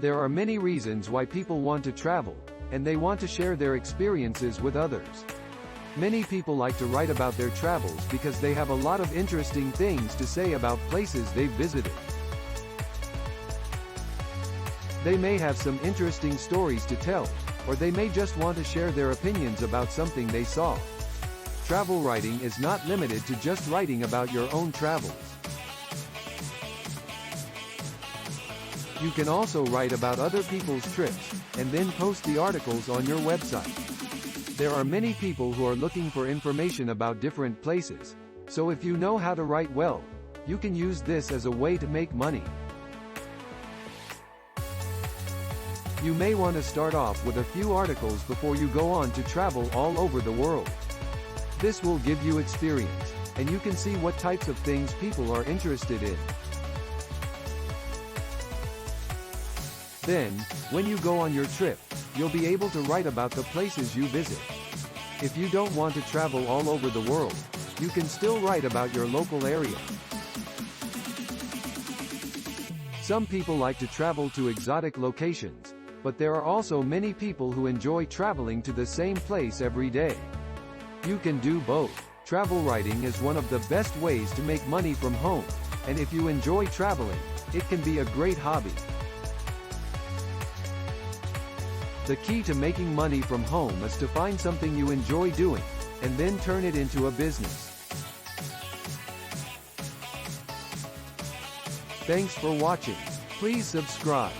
There are many reasons why people want to travel, and they want to share their experiences with others. Many people like to write about their travels because they have a lot of interesting things to say about places they've visited. They may have some interesting stories to tell, or they may just want to share their opinions about something they saw. Travel writing is not limited to just writing about your own travels. You can also write about other people's trips, and then post the articles on your website. There are many people who are looking for information about different places, so if you know how to write well, you can use this as a way to make money. You may want to start off with a few articles before you go on to travel all over the world. This will give you experience, and you can see what types of things people are interested in. Then, when you go on your trip, you'll be able to write about the places you visit. If you don't want to travel all over the world, you can still write about your local area. Some people like to travel to exotic locations, but there are also many people who enjoy traveling to the same place every day. You can do both. Travel writing is one of the best ways to make money from home, and if you enjoy traveling, it can be a great hobby. The key to making money from home is to find something you enjoy doing, and then turn it into a business. Thanks for watching. Please subscribe.